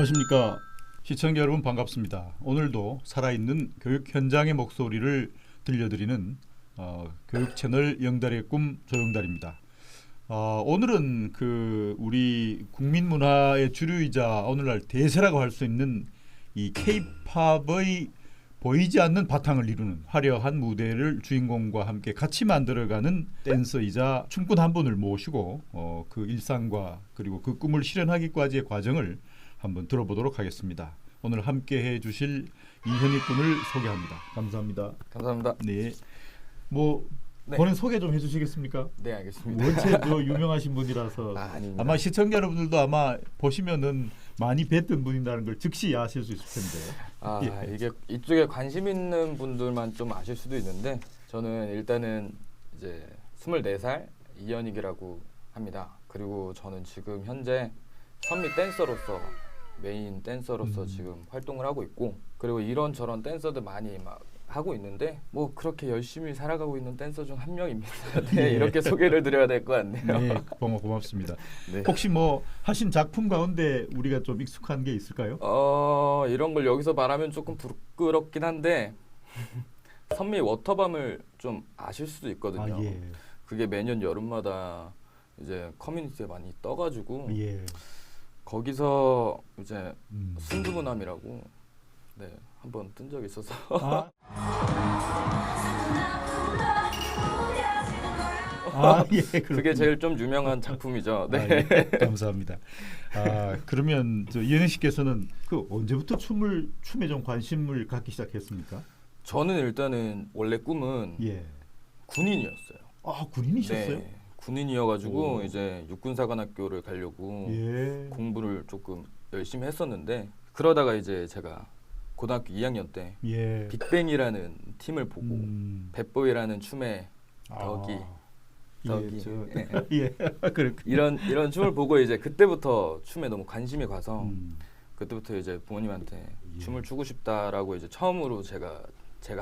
안녕하십니까 시청자 여러분, 반갑습니다. 오늘도 살아있는 교육 현장의 목소리를 들려드리는 교육 채널 영달의 꿈 조영달입니다. 오늘은 우리 국민 문화의 주류이자 오늘날 대세라고 할 수 있는 이 K-팝의 보이지 않는 바탕을 이루는 화려한 무대를 주인공과 함께 같이 만들어가는 댄서이자 춤꾼 한 분을 모시고 그 일상과 그리고 그 꿈을 실현하기까지의 과정을 한번 들어보도록 하겠습니다. 오늘 함께 해주실 이현희 군을 소개합니다. 감사합니다. 감사합니다. 네, 네. 본인 소개 좀 해주시겠습니까? 네, 알겠습니다. 원체 유명하신 분이라서 아마 시청자 여러분들도 아마 보시면은 많이 뵀던 분이라는 걸 즉시 아실 수 있을 텐데. 이게 이쪽에 관심 있는 분들만 좀 아실 수도 있는데 저는 일단은 이제 24살 이현익이라고 합니다. 그리고 저는 지금 현재 선미 댄서로서 메인 댄서로서 지금 활동을 하고 있고, 그리고 이런저런 댄서들 많이 막 하고 있는데 뭐 그렇게 열심히 살아가고 있는 댄서 중 한 명입니다. 네, 예. 이렇게 소개를 드려야 될 것 같네요. 네, 고맙습니다. 네. 혹시 하신 작품 가운데 우리가 좀 익숙한 게 있을까요? 이런 걸 여기서 말하면 조금 부끄럽긴 한데 선미 워터밤을 좀 아실 수도 있거든요. 예. 그게 매년 여름마다 이제 커뮤니티에 많이 떠가지고 예. 거기서 이제 순두부남이라고 한번 뜬 적이 있어서 예, 그게 제일 좀 유명한 작품이죠. 네. 예, 감사합니다. 그러면 이현희 씨께서는 언제부터 춤에 좀 관심을 갖기 시작했습니까? 저는 일단은 원래 꿈은 군인이었어요. 군인이셨어요? 네, 군인이어가지고 오. 이제 육군사관학교를 가려고 예. 공부를 조금 열심히 했었는데, 그러다가 이제 제가 고등학교 2학년 때 예. 빅뱅이라는 팀을 보고 뱃보이라는 춤의 덕이 예. 이런 춤을 보고 이제 그때부터 춤에 너무 관심이 가서 그때부터 이제 부모님한테 춤을 추고 싶다라고 이제 처음으로 제가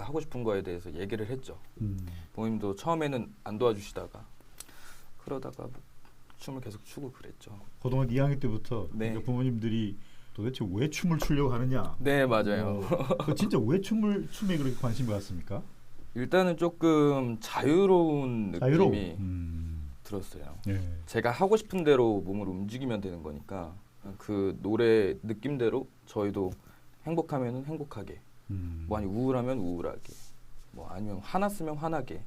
하고 싶은 거에 대해서 얘기를 했죠. 부모님도 처음에는 안 도와주시다가 그러다가 춤을 계속 추고 그랬죠. 고등학교 2학년 때부터 네. 그러니까 부모님들이 도대체 왜 춤을 추려고 하느냐? 네, 맞아요. 진짜 왜 춤에 그렇게 관심을 갖습니까? 일단은 조금 자유로운 느낌이 들었어요. 예. 제가 하고 싶은 대로 몸을 움직이면 되는 거니까 그 노래 느낌대로 저희도 행복하면은 행복하게, 아니 우울하면 우울하게, 아니면 화났으면 화나게,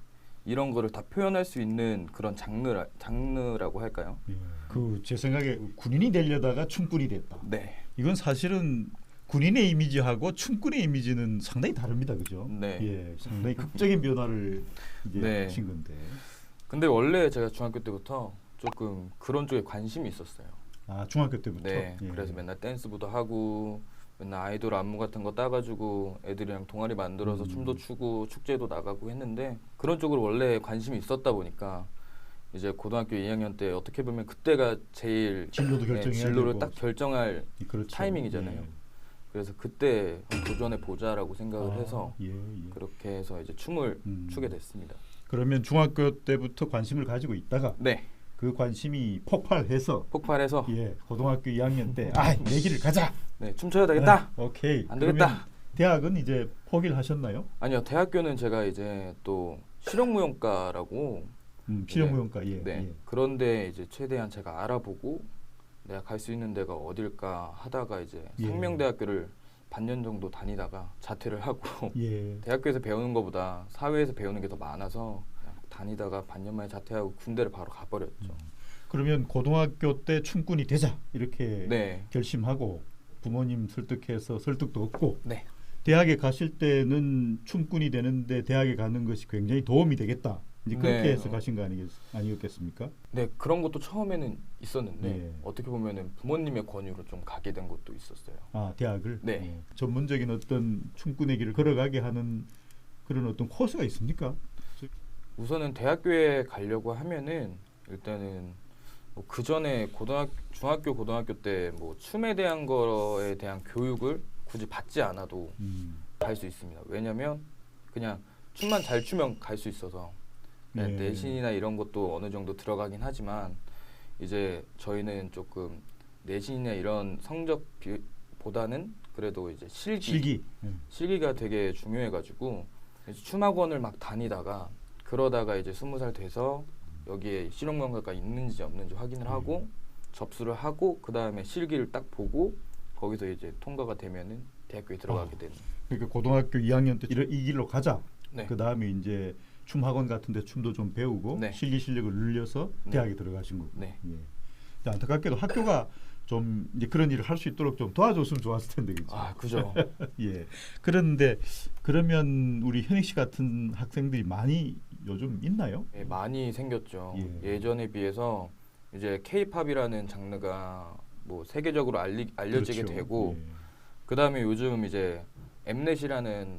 이런 거를 다 표현할 수 있는 그런 장르라고 할까요? 예. 제 생각에 군인이 되려다가 춤꾼이 됐다. 네. 이건 사실은 군인의 이미지하고 춤꾼의 이미지는 상당히 다릅니다, 그죠? 네. 예, 상당히 극적인 변화를 이제 하신 건데. 근데 원래 제가 중학교 때부터 조금 그런 쪽에 관심이 있었어요. 중학교 때부터. 네. 예. 그래서 맨날 댄스부도 하고, 맨날 아이돌 안무 같은 거 따가지고 애들이랑 동아리 만들어서 춤도 추고 축제도 나가고 했는데, 그런 쪽으로 원래 관심이 있었다 보니까 이제 고등학교 2학년 때 어떻게 보면 그때가 제일 진로도 결정해야 진로를 되고. 딱 결정할 그렇죠. 타이밍이잖아요. 예. 그래서 그때 도전해 보자라고 생각을 해서 예. 그렇게 해서 이제 춤을 추게 됐습니다. 그러면 중학교 때부터 관심을 가지고 있다가 네. 그 관심이 폭발해서 고등학교 2학년 때 내 길을 가자. 네, 춤춰야 되겠다. 오케이. 안 되겠다. 대학은 이제 포기를 하셨나요? 아니요, 대학교는 제가 이제 또 실용무용과라고 실용무용과 그런데 이제 최대한 제가 알아보고 내가 갈 수 있는 데가 어딜까 하다가 이제 상명대학교를 반년 정도 다니다가 자퇴를 하고 대학교에서 배우는 것보다 사회에서 배우는 게 더 많아서 그냥 다니다가 반년 만에 자퇴하고 군대를 바로 가버렸죠. 그러면 고등학교 때 춤꾼이 되자 이렇게 결심하고 부모님 설득해서 설득도 얻고 대학에 가실 때는 춤꾼이 되는데 대학에 가는 것이 굉장히 도움이 되겠다. 이제 그렇게 해서 가신 거 아니었겠습니까? 네, 그런 것도 처음에는 있었는데 어떻게 보면은 부모님의 권유로 좀 가게 된 것도 있었어요. 대학을? 네. 전문적인 어떤 춤꾼의 길을 걸어가게 하는 그런 어떤 코스가 있습니까? 우선은 대학교에 가려고 하면은 일단은 그 전에 중학교, 고등학교 때 춤에 대한 거에 대한 교육을 굳이 받지 않아도 갈 수 있습니다. 왜냐면 그냥 춤만 잘 추면 갈 수 있어서 내신이나 이런 것도 어느 정도 들어가긴 하지만 이제 저희는 조금 내신이나 이런 성적 보다는 그래도 이제 실기. 실기가 되게 중요해가지고 이제 춤학원을 막 다니다가 그러다가 이제 20살 돼서 여기에 실용음악과가 있는지 없는지 확인을 하고 접수를 하고 그 다음에 실기를 딱 보고 거기서 이제 통과가 되면은 대학교에 들어가게 되는. 그러니까 고등학교 2학년 때 이 길로 가자. 네. 그 다음에 이제 춤 학원 같은데 춤도 좀 배우고 네. 실기 실력을 늘려서 네. 대학에 들어가신 거고. 네. 예. 근데 안타깝게도 학교가 좀 이제 그런 일을 할 수 있도록 좀 도와줬으면 좋았을 텐데, 그죠? 아, 그죠. 예. 그런데 그러면 우리 현익 씨 같은 학생들이 많이 요즘 있나요? 예, 많이 생겼죠. 예. 예전에 비해서 이제 K-팝이라는 장르가 뭐 세계적으로 알려지게 그렇죠. 되고 예. 그 다음에 요즘 이제 엠넷이라는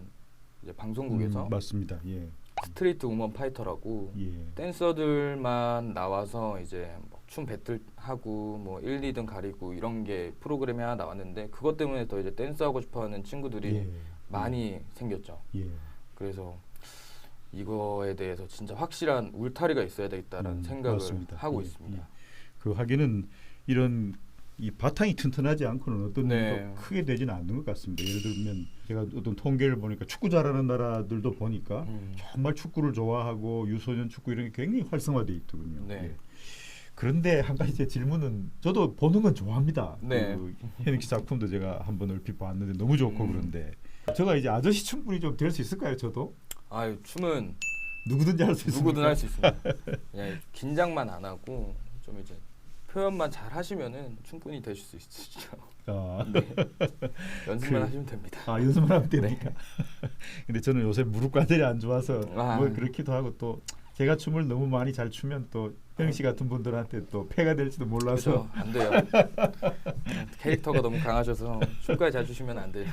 이제 방송국에서 맞습니다. 예. 스트리트 우먼 파이터라고 예. 댄서들만 나와서 이제 뭐춤 배틀 하고 뭐 1, 2등 가리고 이런 게 프로그램이 하나 나왔는데 그것 때문에 더 이제 댄스 하고 싶어하는 친구들이 예. 많이 생겼죠. 예. 그래서 이거에 대해서 진짜 확실한 울타리가 있어야 되겠다라는 생각을 맞습니다. 하고 예. 있습니다. 예. 그 하기는 이런 이 바탕이 튼튼하지 않고는 어떤 네. 일도 크게 되지는 않는 것 같습니다. 예를 들면 제가 어떤 통계를 보니까 축구 잘하는 나라들도 보니까 정말 축구를 좋아하고 유소년 축구 이런 게 굉장히 활성화되어 있더군요. 네. 예. 그런데 한 가지 제 질문은 저도 보는 건 좋아합니다. 네. 그 현익 씨 작품도 제가 한번 얼핏 봤는데 너무 좋고 그런데 제가 이제 아저씨 춤꾼이 좀 될 수 있을까요? 저도 아유, 춤은 누구든지 할 수 있습니다. 누구든 할 수 있습니다. 그냥 긴장만 안 하고 좀 이제 표현만 잘 하시면은 충분히 되실 수 있으시죠. 아. 네. 연습만 하시면 됩니다. 아, 연습만 하면 됩니까? 근데 저는 요새 무릎 관절이 안 좋아서 아. 뭐 그렇기도 하고 또 제가 춤을 너무 많이 잘 추면 또 형씨 같은 분들한테 또 폐가 될지도 몰라서 그죠? 안 돼요. 캐릭터가 너무 강하셔서 춤까지 잘 추시면 안 돼요.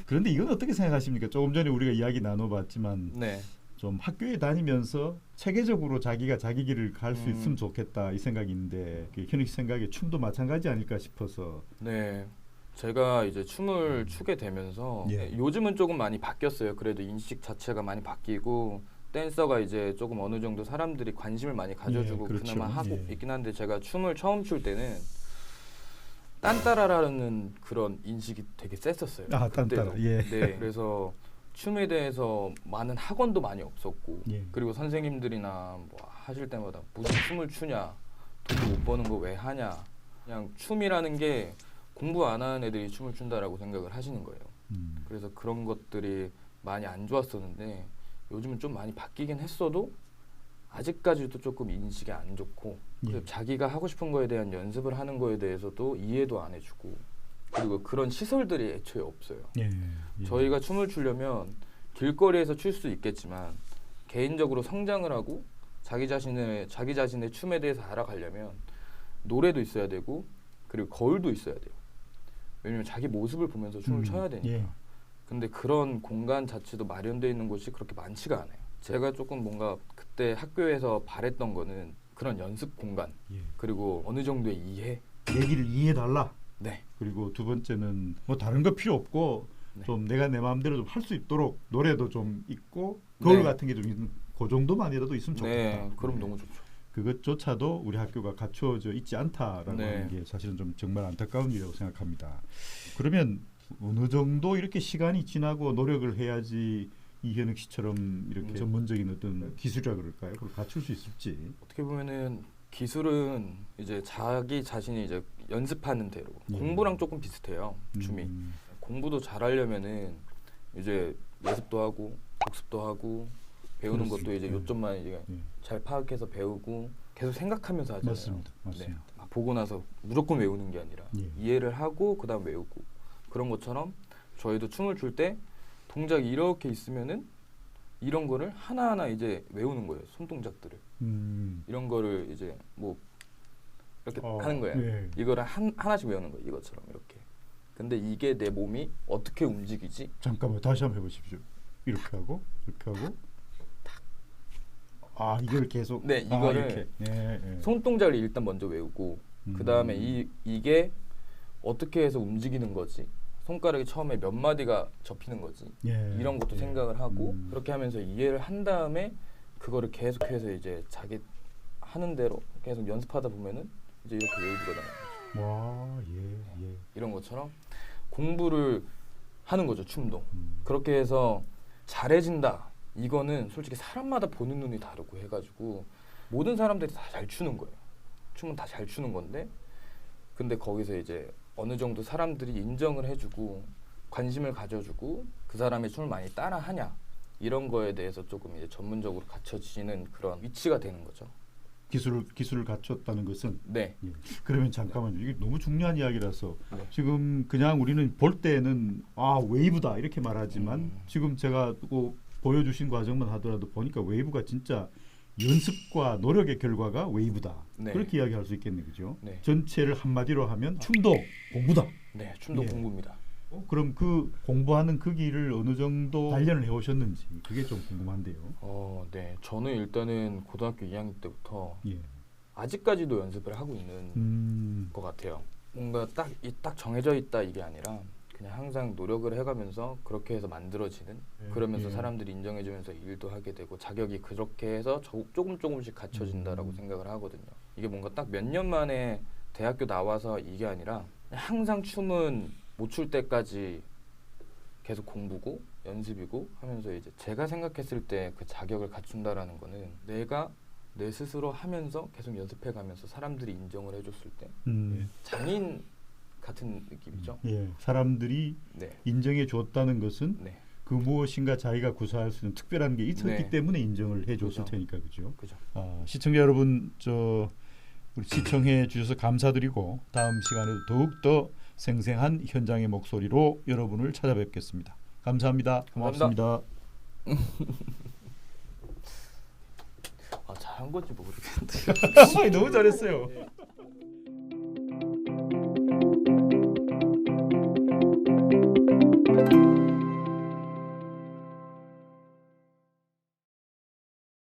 그런데 이건 어떻게 생각하십니까? 조금 전에 우리가 이야기 나눠봤지만 네. 좀 학교에 다니면서 체계적으로 자기가 자기 길을 갈 수 있으면 좋겠다 이 생각이 있는데 현익 씨 생각에 춤도 마찬가지 아닐까 싶어서. 네. 제가 이제 춤을 추게 되면서 예. 요즘은 조금 많이 바뀌었어요. 그래도 인식 자체가 많이 바뀌고 댄서가 이제 조금 어느 정도 사람들이 관심을 많이 가져주고 예, 그렇죠. 그나마 하고 예. 있긴 한데 제가 춤을 처음 출 때는 딴따라라는 그런 인식이 되게 셌었어요. 아, 딴따라. 그때도. 예. 네. 그래서 춤에 대해서 많은 학원도 많이 없었고 예. 그리고 선생님들이나 뭐 하실 때마다 무슨 춤을 추냐, 돈 못 버는 거 왜 하냐, 그냥 춤이라는 게 공부 안 하는 애들이 춤을 춘다라고 생각을 하시는 거예요. 그래서 그런 것들이 많이 안 좋았었는데 요즘은 좀 많이 바뀌긴 했어도 아직까지도 조금 인식이 안 좋고 그래서 예. 자기가 하고 싶은 거에 대한 연습을 하는 거에 대해서도 이해도 안 해주고 그리고 그런 시설들이 애초에 없어요. 예. 예. 저희가 춤을 추려면 길거리에서 출 수 있겠지만 개인적으로 성장을 하고 자기 자신의 춤에 대해서 알아가려면 노래도 있어야 되고 그리고 거울도 있어야 돼요. 왜냐면 자기 모습을 보면서 춤을 춰야 되니까. 예. 근데 그런 공간 자체도 마련되어 있는 곳이 그렇게 많지가 않아요. 제가 조금 뭔가 그때 학교에서 바랬던 거는 그런 연습 공간 예. 그리고 어느 정도의 이해. 얘기를 이해해달라. 네. 그리고 두 번째는 뭐 다른 거 필요 없고 네. 좀 내가 내 마음대로 좀 할 수 있도록 노래도 좀 있고 거울 네. 같은 게 좀 있는 그 정도만이라도 있으면 좋겠다. 네. 그럼 너무 좋죠. 그것조차도 우리 학교가 갖춰져 있지 않다라고 네. 하는 게 사실은 좀 정말 안타까운 일이라고 생각합니다. 그러면 어느 정도 이렇게 시간이 지나고 노력을 해야지 이현익 씨처럼 이렇게 네. 전문적인 어떤 기술이라 그럴까요? 그걸 갖출 수 있을지. 어떻게 보면은 기술은 이제 자기 자신이 이제 연습하는 대로 예. 공부랑 조금 비슷해요. 춤이. 공부도 잘하려면은 이제 예습도 하고 복습도 하고 배우는 것도 이제 그렇습니다. 요점만 이제 예. 잘 파악해서 배우고 계속 생각하면서 하잖아요. 맞습니다. 맞습니다. 네. 막 보고 나서 무조건 외우는 게 아니라 예. 이해를 하고 그다음 외우고 그런 것처럼 저희도 춤을 출 때 동작이 이렇게 있으면은 이런 거를 하나하나 이제 외우는 거예요. 손동작들을 이런 거를 이제 뭐 이렇게 하는 거예요. 예. 이거를 하나씩 외우는 거예요. 이것처럼 이렇게. 근데 이게 내 몸이 어떻게 움직이지? 잠깐만 다시 한번 해보십시오. 이렇게 하고 이렇게 하고 아 이걸 계속 네, 이거를 이렇게. 예, 예. 손동작을 일단 먼저 외우고 그 다음에 이게 어떻게 해서 움직이는 거지? 손가락이 처음에 몇 마디가 접히는 거지? 예. 이런 것도 예. 생각을 하고 그렇게 하면서 이해를 한 다음에 그거를 계속해서 이제 자기 하는 대로 계속 연습하다 보면은 이제 이렇게 외우게 되는 거죠. 와, 예, 예. 이런 것처럼 공부를 하는 거죠. 춤도. 음. 그렇게 해서 잘해진다. 이거는 솔직히 사람마다 보는 눈이 다르고 해가지고 모든 사람들이 다 잘 추는 거예요. 춤은 다 잘 추는 건데 근데 거기서 이제 어느 정도 사람들이 인정을 해주고 관심을 가져주고 그 사람의 춤을 많이 따라하냐 이런 거에 대해서 조금 이제 전문적으로 갖춰지는 그런 위치가 되는 거죠. 기술을 갖췄다는 것은 네. 예. 그러면 잠깐만요. 이게 너무 중요한 이야기라서 네. 지금 그냥 우리는 볼 때는 웨이브다 이렇게 말하지만 지금 제가 보여주신 과정만 하더라도 보니까 웨이브가 진짜 연습과 노력의 결과가 웨이브다. 네. 그렇게 이야기할 수 있겠네요, 그죠? 네. 전체를 한마디로 하면 춤도 공부다. 네, 춤도 예. 공부입니다. 그럼 그 공부하는 그 길을 어느 정도 단련을 해오셨는지 그게 좀 궁금한데요. 네. 저는 일단은 고등학교 2학년 때부터 예. 아직까지도 연습을 하고 있는 것 같아요. 뭔가 딱 정해져 있다 이게 아니라 그냥 항상 노력을 해가면서 그렇게 해서 만들어지는 그러면서 예. 사람들이 인정해주면서 일도 하게 되고 자격이 그렇게 해서 조금씩 갖춰진다라고 생각을 하거든요. 이게 뭔가 딱 몇 년 만에 대학교 나와서 이게 아니라 항상 춤은 못 출 때까지 계속 공부고 연습이고 하면서 이제 제가 생각했을 때 그 자격을 갖춘다라는 거는 내가 내 스스로 하면서 계속 연습해가면서 사람들이 인정을 해줬을 때 장인 같은 느낌이죠. 예. 사람들이 네, 인정해 줬다는 것은 네, 그 무엇인가 자기가 구사할 수 있는 특별한 게 있었기 네. 때문에 인정을 해줬을 그죠. 테니까 그죠. 그죠. 시청자 여러분 우리 시청해 주셔서 감사드리고 다음 시간에도 더욱더 생생한 현장의 목소리로 여러분을 찾아뵙겠습니다. 감사합니다. 고맙습니다. 잘한 건지 모르겠는데. 너무 잘했어요.